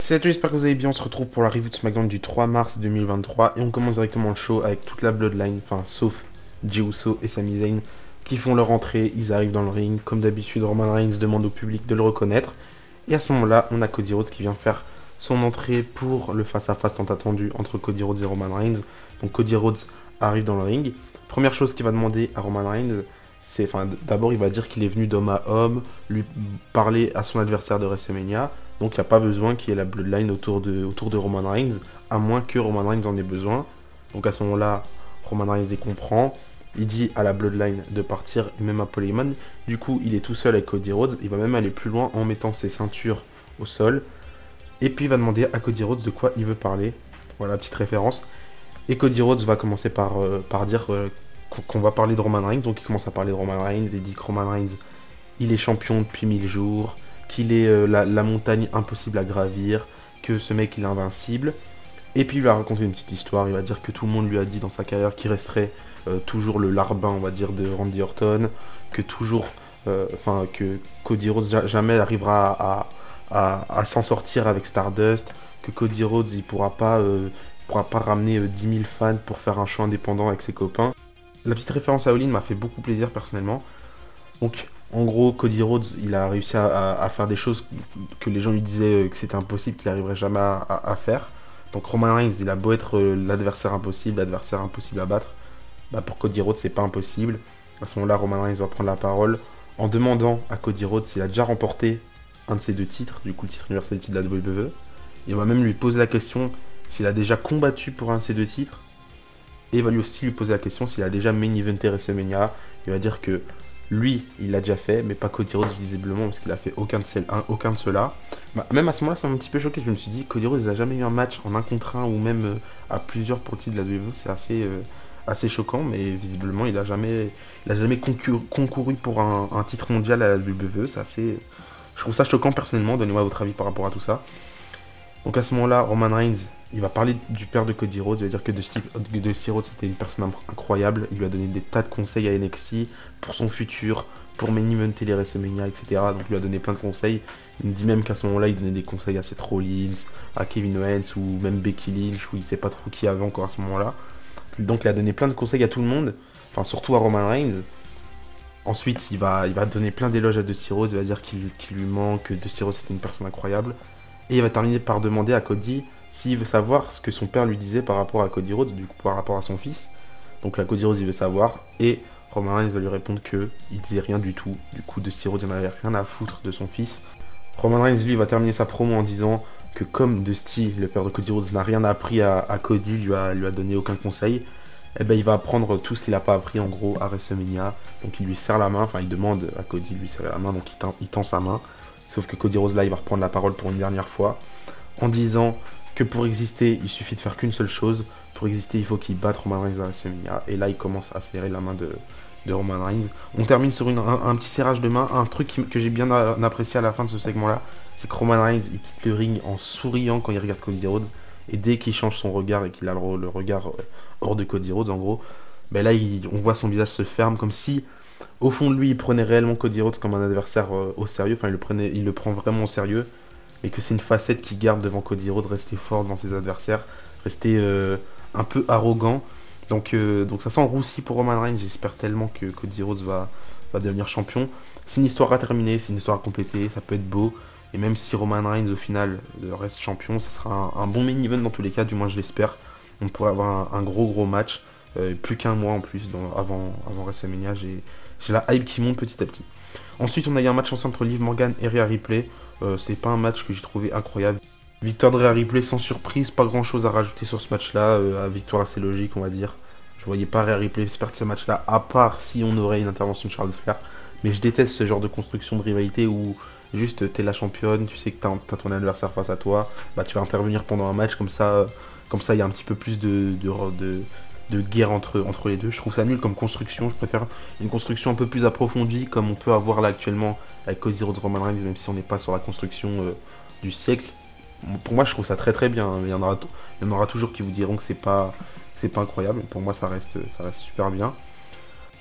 Salut à tous, j'espère que vous allez bien. On se retrouve pour la review de SmackDown du 3 mars 2023 et on commence directement le show avec toute la Bloodline, enfin sauf Jey Uso et Sami Zayn qui font leur entrée. Ils arrivent dans le ring, comme d'habitude. Roman Reigns demande au public de le reconnaître et à ce moment-là, on a Cody Rhodes qui vient faire son entrée pour le face-à-face tant attendu entre Cody Rhodes et Roman Reigns. Donc Cody Rhodes arrive dans le ring. Première chose qu'il va demander à Roman Reigns, c'est, enfin, d'abord il va dire qu'il est venu d'homme à homme, lui parler à son adversaire de WrestleMania. Donc il n'y a pas besoin qu'il y ait la Bloodline autour de Roman Reigns, à moins que Roman Reigns en ait besoin. Donc à ce moment-là, Roman Reigns y comprend. Il dit à la Bloodline de partir, et même à Paul Heyman. Du coup, il est tout seul avec Cody Rhodes. Il va même aller plus loin en mettant ses ceintures au sol. Et puis il va demander à Cody Rhodes de quoi il veut parler. Voilà, petite référence. Et Cody Rhodes va commencer par dire qu'on va parler de Roman Reigns. Donc il commence à parler de Roman Reigns et dit que Roman Reigns, il est champion depuis 1000 jours. Qu'il est la montagne impossible à gravir, que ce mec il est invincible. Et puis il va raconter une petite histoire, il va dire que tout le monde lui a dit dans sa carrière qu'il resterait toujours le larbin, on va dire, de Randy Orton, que toujours, que Cody Rhodes jamais arrivera à s'en sortir avec Stardust, que Cody Rhodes il pourra pas ramener 10 000 fans pour faire un show indépendant avec ses copains. La petite référence à All In m'a fait beaucoup plaisir personnellement. Donc, en gros, Cody Rhodes, il a réussi à faire des choses que les gens lui disaient que c'était impossible, qu'il n'arriverait jamais à faire. Donc, Roman Reigns, il a beau être l'adversaire impossible à battre. Bah, pour Cody Rhodes, c'est pas impossible. À ce moment-là, Roman Reigns va prendre la parole en demandant à Cody Rhodes s'il a déjà remporté un de ses deux titres, du coup, le titre Universal de la WWE. Il va même lui poser la question s'il a déjà combattu pour un de ces deux titres. Et il va lui aussi lui poser la question s'il a déjà main eventé WrestleMania. Il va dire que lui, il l'a déjà fait, mais pas Cody Rhodes visiblement, parce qu'il a fait aucun de ceux-là. Bah, même à ce moment-là, ça m'a un petit peu choqué. Je me suis dit, Cody Rhodes, il n'a jamais eu un match en 1 contre 1 ou même à plusieurs pour le titre de la WWE. C'est assez choquant, mais visiblement, il a jamais concouru pour un titre mondial à la WWE. Je trouve ça choquant personnellement. Donnez-moi votre avis par rapport à tout ça. Donc à ce moment-là, Roman Reigns, il va parler du père de Cody Rhodes, il va dire que Dusty Rhodes c'était une personne incroyable, il lui a donné des tas de conseils à NXT pour son futur, pour main eventer les WrestleMania, etc. Donc il lui a donné plein de conseils. Il me dit même qu'à ce moment-là, il donnait des conseils à Seth Rollins, à Kevin Owens ou même Becky Lynch, où il sait pas trop qui avait encore à ce moment-là. Donc il a donné plein de conseils à tout le monde, enfin surtout à Roman Reigns. Ensuite, il va donner plein d'éloges à Dusty Rhodes, il va dire qu'il lui manque, que Dusty Rhodes c'était une personne incroyable. Et il va terminer par demander à Cody s'il veut savoir ce que son père lui disait par rapport à Cody Rhodes, du coup par rapport à son fils. Donc là, Cody Rhodes il veut savoir, et Roman Reigns va lui répondre que il disait rien du tout. Du coup, Dusty Rhodes il n'en avait rien à foutre de son fils. Roman Reigns lui va terminer sa promo en disant que comme Dusty, le père de Cody Rhodes, n'a rien appris à Cody, lui a donné aucun conseil, et ben il va apprendre tout ce qu'il n'a pas appris en gros à WrestleMania. Donc il lui serre la main, enfin il demande à Cody de lui serrer la main, donc il tend sa main. Sauf que Cody Rhodes là il va reprendre la parole pour une dernière fois en disant que pour exister il suffit de faire qu'une seule chose. Pour exister il faut qu'il batte Roman Reigns à WrestleMania. Et là il commence à serrer la main de Roman Reigns. On termine sur un petit serrage de main. Un truc que j'ai bien apprécié à la fin de ce segment là, c'est que Roman Reigns il quitte le ring en souriant quand il regarde Cody Rhodes. Et dès qu'il change son regard et qu'il a le regard hors de Cody Rhodes en gros, ben là on voit son visage se ferme comme si au fond de lui, il prenait réellement Cody Rhodes comme un adversaire au sérieux, enfin il le prend vraiment au sérieux, mais que c'est une facette qu'il garde devant Cody Rhodes, rester fort devant ses adversaires, rester un peu arrogant. Donc ça sent roussi pour Roman Reigns, j'espère tellement que Cody Rhodes va devenir champion. C'est une histoire à terminer, c'est une histoire à compléter, ça peut être beau, et même si Roman Reigns au final reste champion, ça sera un bon main event dans tous les cas, du moins je l'espère. On pourrait avoir un gros match, plus qu'un mois en plus avant WrestleMania, j'ai la hype qui monte petit à petit. Ensuite, on a eu un match ensemble entre Liv Morgan et Rhea Ripley. C'est pas un match que j'ai trouvé incroyable. Victoire de Rhea Ripley sans surprise, pas grand chose à rajouter sur ce match-là. Victoire assez logique, on va dire. Je voyais pas Rhea Ripley perdre ce match-là, à part si on aurait une intervention de Charlotte Flair. Mais je déteste ce genre de construction de rivalité où juste t'es la championne, tu sais que t'as ton adversaire face à toi, bah tu vas intervenir pendant un match comme ça il y a un petit peu plus de guerre entre les deux. Je trouve ça nul comme construction, je préfère une construction un peu plus approfondie comme on peut avoir là actuellement avec Cody Rhodes Roman Reigns, même si on n'est pas sur la construction du siècle. Pour moi je trouve ça très bien, il y en aura toujours qui vous diront que c'est pas incroyable, pour moi ça reste super bien.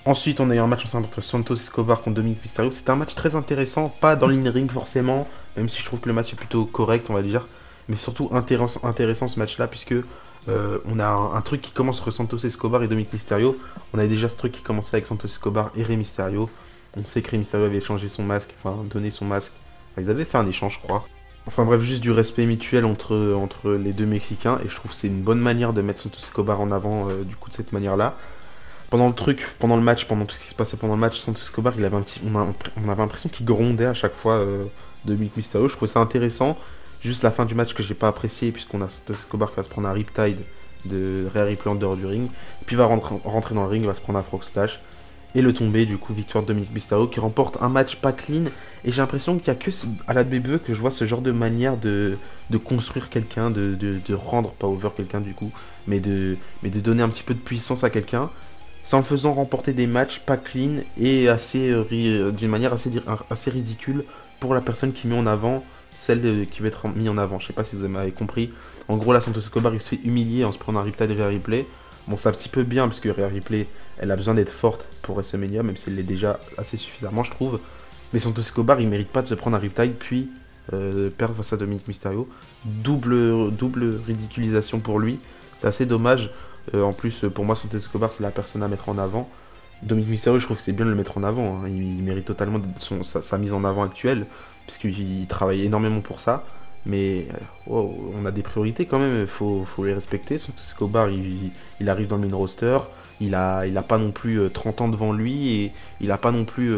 Ensuite on a eu un match ensemble entre Santos Escobar contre Dominic Mysterio, c'était un match très intéressant, pas dans l'in-ring forcément, même si je trouve que le match est plutôt correct on va dire. mais surtout intéressant ce match-là, puisque on a un truc qui commence entre Santos Escobar et Dominic Mysterio. On avait déjà ce truc qui commençait avec Santos Escobar et Rey Mysterio. On sait que Rey Mysterio avait changé son masque, enfin donné son masque. Enfin, ils avaient fait un échange, je crois. Enfin bref, juste du respect mutuel entre les deux Mexicains, et je trouve que c'est une bonne manière de mettre Santos Escobar en avant du coup de cette manière-là. Pendant le match, pendant tout ce qui se passait pendant le match, Santos Escobar, il avait on avait l'impression qu'il grondait à chaque fois Dominic Mysterio. Je trouvais ça intéressant. Juste la fin du match que j'ai pas apprécié, puisqu'on a Santos Escobar qui va se prendre un Riptide de Rhea Ripley en dehors du ring, puis va rentrer dans le ring, va se prendre un Frog Splash et le tomber, du coup victoire de Dominic Mysterio qui remporte un match pas clean. Et j'ai l'impression qu'il y a que à la WWE que je vois ce genre de manière de construire quelqu'un, de rendre pas over quelqu'un du coup, mais de donner un petit peu de puissance à quelqu'un sans le faisant remporter des matchs pas clean et d'une manière assez ridicule pour la personne qui met en avant celle qui va être mise en avant. Je sais pas si vous m'avez compris. En gros, là, Santos Escobar il se fait humilier en se prenant un Riptide de Rhea Ripley. Bon, c'est un petit peu bien parce que Rhea Ripley elle a besoin d'être forte pour WrestleMania, même si elle l'est déjà assez suffisamment, je trouve. Mais Santos Escobar il mérite pas de se prendre un Riptide puis perdre face à Dominic Mysterio. Double ridiculisation pour lui. C'est assez dommage. En plus, pour moi, Santos Escobar, c'est la personne à mettre en avant. Dominic Mysterio, je trouve que c'est bien de le mettre en avant. Hein. Il mérite totalement sa mise en avant actuelle, puisqu'il travaille énormément pour ça. Mais wow, on a des priorités quand même, faut les respecter. Santos Escobar, il arrive dans le main roster. Il a pas non plus 30 ans devant lui, et il a pas non plus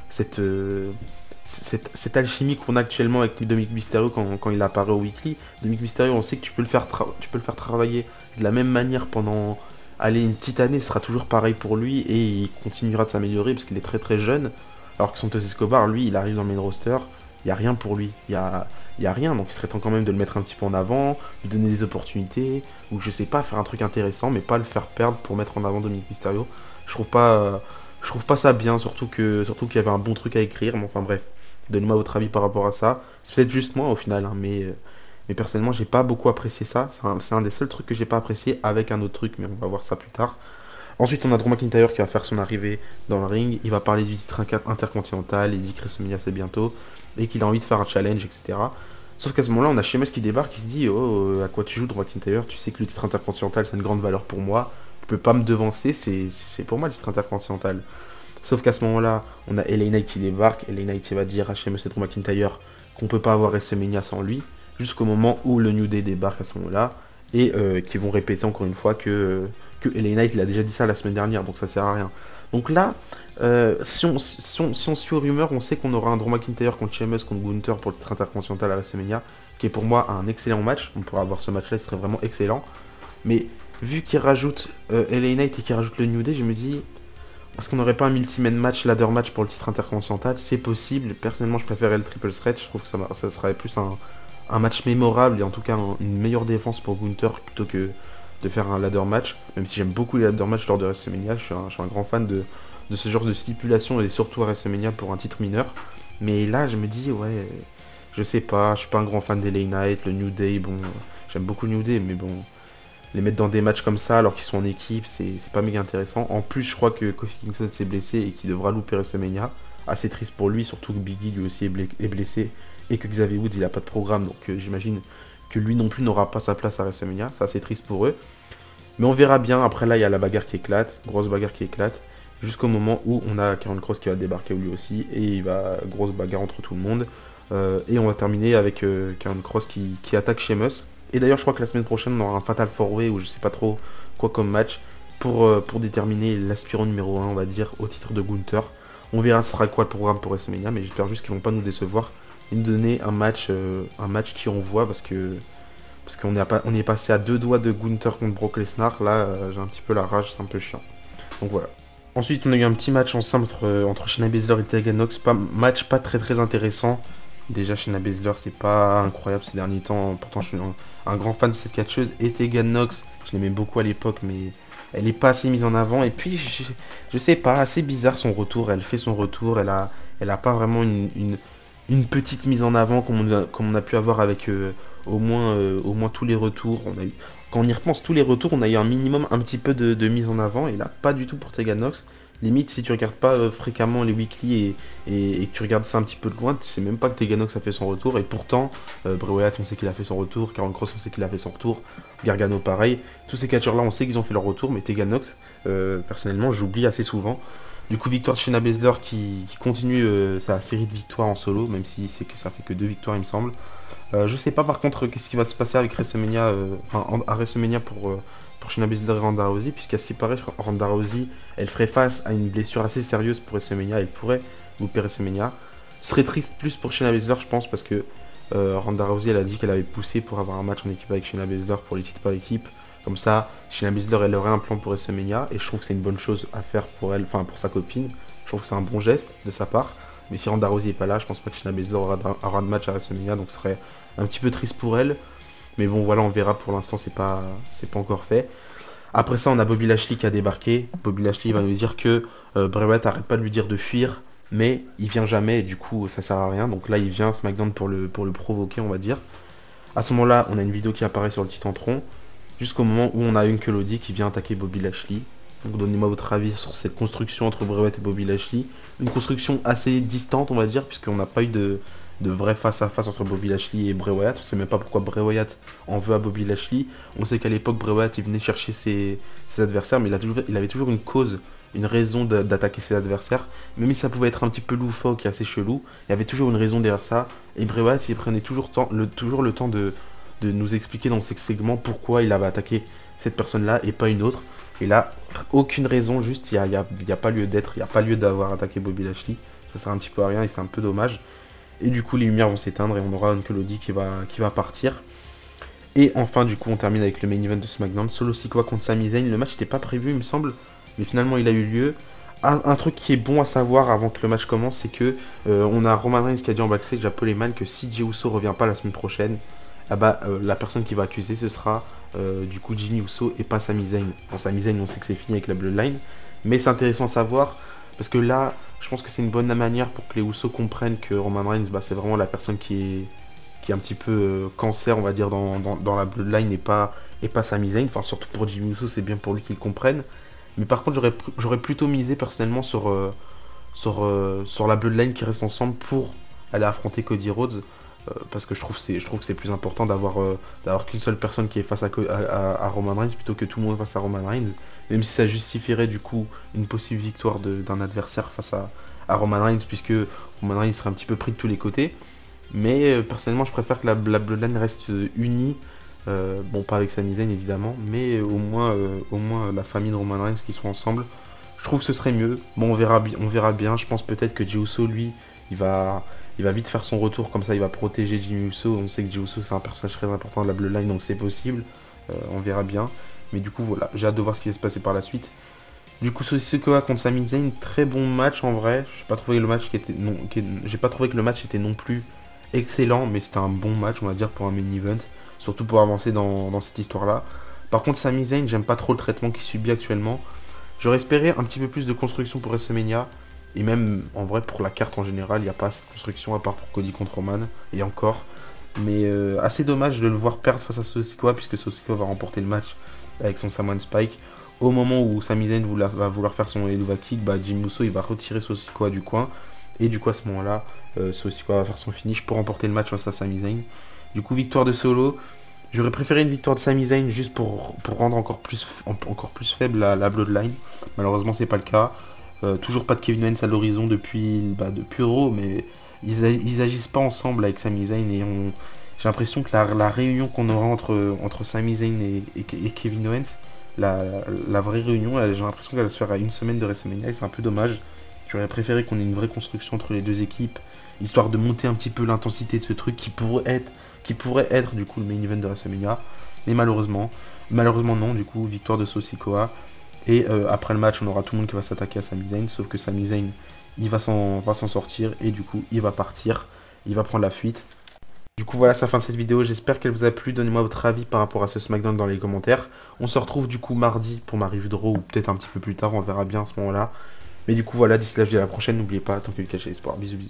cette, cette alchimie qu'on a actuellement avec Dominic Mysterio quand il apparaît au Weekly. Dominic Mysterio, on sait que tu peux le faire travailler de la même manière pendant une petite année, ce sera toujours pareil pour lui et il continuera de s'améliorer parce qu'il est très très jeune. Alors que Santos Escobar, lui, il arrive dans le main roster, il n'y a rien pour lui, il y a rien, donc il serait temps quand même de le mettre un petit peu en avant, lui donner des opportunités, ou je sais pas, faire un truc intéressant, mais pas le faire perdre pour mettre en avant Dominic Mysterio. Je trouve pas ça bien, surtout qu'il y avait un bon truc à écrire, mais enfin bref, donnez-moi votre avis par rapport à ça. C'est peut-être juste moi au final, hein, mais personnellement, j'ai pas beaucoup apprécié ça. C'est un des seuls trucs que j'ai pas apprécié avec un autre truc, mais on va voir ça plus tard. Ensuite, on a Drew McIntyre qui va faire son arrivée dans le ring. Il va parler du titre intercontinental. Il dit que WrestleMania c'est bientôt et qu'il a envie de faire un challenge, etc. Sauf qu'à ce moment-là, on a Sheamus qui débarque qui dit oh, à quoi tu joues, Drew McIntyre? Tu sais que le titre intercontinental c'est une grande valeur pour moi. Tu peux pas me devancer, c'est pour moi le titre intercontinental. Sauf qu'à ce moment-là, on a LA Knight qui débarque. LA Knight qui va dire à Sheamus et Drew McIntyre qu'on peut pas avoir WrestleMania sans lui. Jusqu'au moment où le New Day débarque à ce moment-là et qui vont répéter encore une fois que LA Knight il a déjà dit ça la semaine dernière, donc ça sert à rien. Donc là, si on suit aux rumeurs, on sait qu'on aura un Drew McIntyre contre Sheamus contre Gunther pour le titre intercontinental à WrestleMania, qui est pour moi un excellent match. On pourra avoir ce match-là, ce serait vraiment excellent. Mais vu qu'il rajoute LA Knight et qu'il rajoute le New Day, je me dis, est-ce qu'on n'aurait pas un multi-man match, ladder match pour le titre intercontinental? C'est possible. Personnellement, je préférais le triple threat. Je trouve que ça serait plus un match mémorable et en tout cas une meilleure défense pour Gunther plutôt que de faire un ladder match. Même si j'aime beaucoup les ladder matchs lors de WrestleMania, je suis un grand fan de ce genre de stipulation et surtout à WrestleMania pour un titre mineur. Mais là, je me dis, ouais, je sais pas, je suis pas un grand fan des LA Knight, le New Day, bon, j'aime beaucoup le New Day, mais bon, les mettre dans des matchs comme ça alors qu'ils sont en équipe, c'est pas méga intéressant. En plus, je crois que Kofi Kingston s'est blessé et qu'il devra louper WrestleMania. Assez triste pour lui, surtout que Biggie lui aussi est blessé et que Xavier Woods il a pas de programme, donc j'imagine que lui non plus n'aura pas sa place à WrestleMania. C'est assez triste pour eux. Mais on verra bien. Après là, il y a la bagarre qui éclate, grosse bagarre qui éclate, jusqu'au moment où on a Karrion Kross qui va débarquer lui aussi et il va grosse bagarre entre tout le monde. Et on va terminer avec Karrion Kross qui attaque Sheamus. Et d'ailleurs, je crois que la semaine prochaine, on aura un Fatal 4-Way ou je sais pas trop quoi comme match pour déterminer l'aspirant numéro 1, on va dire, au titre de Gunther. On verra ce sera quoi le programme pour WrestleMania, mais j'espère juste qu'ils vont pas nous décevoir et nous donner un match qui envoie parce qu'on est passé à deux doigts de Gunther contre Brock Lesnar. Là, j'ai un petit peu la rage, c'est un peu chiant. Donc voilà. Ensuite, on a eu un petit match ensemble entre Shayna Baszler et Tegan Nox. Match pas très très intéressant. Déjà, Shayna Baszler, c'est pas incroyable ces derniers temps. Pourtant, je suis un grand fan de cette catcheuse. Et Tegan Nox, je l'aimais beaucoup à l'époque, mais elle est pas assez mise en avant. Et puis, je sais pas, assez bizarre son retour. Elle fait son retour. Elle a pas vraiment une petite mise en avant comme on a pu avoir avec au moins tous les retours. Quand on y repense, tous les retours, on a eu un minimum un petit peu de mise en avant. Et là, pas du tout pour Tegan Nox. limite si tu regardes pas fréquemment les weekly et que tu regardes ça un petit peu de loin, tu sais même pas que Teganox a fait son retour, et pourtant Bray Wyatt on sait qu'il a fait son retour, Karrion Kross on sait qu'il a fait son retour, Gargano pareil, tous ces catcheurs là on sait qu'ils ont fait leur retour, mais Teganox personnellement j'oublie assez souvent. Du coup, victoire de Shayna Baszler qui continue sa série de victoires en solo, même si c'est que ça fait que 2 victoires, il me semble. Je sais pas par contre qu'est-ce qui va se passer avec WrestleMania, à WrestleMania pour Shayna Baszler et Ronda Rousey, puisqu'à ce qui paraît, Ronda Rousey, elle ferait face à une blessure assez sérieuse pour WrestleMania, elle pourrait louper WrestleMania. Ce serait triste plus pour Shayna Baszler, je pense, parce que Ronda Rousey, elle a dit qu'elle avait poussé pour avoir un match en équipe avec Shayna Baszler pour les titres par équipe. Comme ça, Shayna Baszler, elle aurait un plan pour WrestleMania, et je trouve que c'est une bonne chose à faire pour elle, enfin pour sa copine. Je trouve que c'est un bon geste de sa part. Mais si Ronda Rousey est pas là, je pense pas que Shayna Baszler aura de match à WrestleMania, donc ce serait un petit peu triste pour elle. Mais bon, voilà, on verra. Pour l'instant, c'est pas encore fait. Après ça, on a Bobby Lashley qui a débarqué. Bobby Lashley va nous dire que Bray Wyatt arrête pas de lui dire de fuir, mais il vient jamais, et du coup, ça sert à rien. Donc là, il vient à SmackDown pour le provoquer, on va dire. À ce moment-là, on a une vidéo qui apparaît sur le Titantron, jusqu'au moment où on a une Lodi qui vient attaquer Bobby Lashley. Donc donnez-moi votre avis sur cette construction entre Bray Wyatt et Bobby Lashley. Une construction assez distante, on va dire, puisqu'on n'a pas eu de vrai face-à-face entre Bobby Lashley et Bray Wyatt. On sait même pas pourquoi Bray Wyatt en veut à Bobby Lashley. On sait qu'à l'époque, Bray Wyatt il venait chercher ses adversaires, mais il avait toujours une cause, une raison d'attaquer ses adversaires. Même si ça pouvait être un petit peu loufoque et assez chelou, il y avait toujours une raison derrière ça. Et Bray Wyatt, il prenait toujours le temps de nous expliquer dans ces segments pourquoi il avait attaqué cette personne-là et pas une autre. Et là, aucune raison, juste il n'y a pas lieu d'être, il n'y a pas lieu d'avoir attaqué Bobby Lashley. Ça sert un petit peu à rien et c'est un peu dommage. Et du coup, les lumières vont s'éteindre et on aura Uncle Lodi qui va partir. Et enfin, du coup, on termine avec le main event de SmackDown. Solo Sikoa contre Sami Zayn. Le match n'était pas prévu, il me semble, mais finalement, il a eu lieu. Un truc qui est bon à savoir avant que le match commence, c'est que on a Roman Reigns qui a dit en backstage à Paul Heyman que si Jey Uso revient pas la semaine prochaine, ah bah, la personne qui va accuser ce sera du coup Jimmy Uso et pas Sami Zayn. Bon, Sami Zayn, on sait que c'est fini avec la Bloodline, mais c'est intéressant à savoir parce que là, je pense que c'est une bonne manière pour que les Uso comprennent que Roman Reigns, bah, c'est vraiment la personne qui est un petit peu cancer, on va dire, dans la Bloodline et pas Sami Zayn. Enfin, surtout pour Jimmy Uso, c'est bien pour lui qu'il comprenne. Mais par contre, j'aurais plutôt misé personnellement sur la Bloodline qui reste ensemble pour aller affronter Cody Rhodes. Parce que je trouve que c'est plus important d'avoir qu'une seule personne qui est face à Roman Reigns plutôt que tout le monde face à Roman Reigns, même si ça justifierait du coup une possible victoire d'un adversaire face à Roman Reigns, puisque Roman Reigns serait un petit peu pris de tous les côtés. Mais personnellement, je préfère que la Bloodline reste unie. Bon, pas avec Sami Zayn évidemment, mais au moins la famille de Roman Reigns qui sont ensemble. Je trouve que ce serait mieux. Bon, on verra bien. Je pense peut-être que Jey Uso, lui, il va vite faire son retour, comme ça il va protéger Jimmy Uso. On sait que Jey Uso c'est un personnage très important de la Bloodline, donc c'est possible. On verra bien. Mais du coup voilà, j'ai hâte de voir ce qui va se passer par la suite. Du coup, Sikoa contre Sami Zayn, très bon match en vrai. J'ai pas trouvé j'ai pas trouvé que le match était non plus excellent, mais c'était un bon match, on va dire, pour un main event, surtout pour avancer dans cette histoire-là. Par contre, Sami Zayn, j'aime pas trop le traitement qu'il subit actuellement. J'aurais espéré un petit peu plus de construction pour WrestleMania. Et même en vrai pour la carte en général, il n'y a pas assez de construction à part pour Cody contre Roman. Et encore. Mais assez dommage de le voir perdre face à Sikoa, puisque Sikoa va remporter le match avec son Samoan Spike. Au moment où Sami Zayn va vouloir faire son Helluva Kick, bah, Jimmy Uso il va retirer Sikoa du coin. Et du coup à ce moment-là, Sikoa va faire son finish pour remporter le match face à Sami Zayn. Du coup victoire de Solo. J'aurais préféré une victoire de Sami Zayn juste pour rendre encore plus faible la Bloodline. Malheureusement c'est pas le cas. Toujours pas de Kevin Owens à l'horizon depuis Raw, mais ils agissent pas ensemble avec Sami Zayn et j'ai l'impression que la réunion qu'on aura entre Sami Zayn et Kevin Owens, la vraie réunion, j'ai l'impression qu'elle va se faire à une semaine de WrestleMania et c'est un peu dommage. J'aurais préféré qu'on ait une vraie construction entre les deux équipes, histoire de monter un petit peu l'intensité de ce truc qui pourrait être du coup le main event de WrestleMania, mais malheureusement non. Du coup victoire de Sikoa. Et après le match, on aura tout le monde qui va s'attaquer à Sami Zayn, sauf que Sami Zayn, il va s'en sortir et du coup, il va partir, il va prendre la fuite. Du coup, voilà, c'est la fin de cette vidéo. J'espère qu'elle vous a plu. Donnez-moi votre avis par rapport à ce SmackDown dans les commentaires. On se retrouve du coup mardi pour ma review de Raw ou peut-être un petit peu plus tard, on verra bien à ce moment-là. Mais du coup, voilà, d'ici là, je vous dis à la prochaine. N'oubliez pas, tant que le cache l'espoir. Bisous, bisous.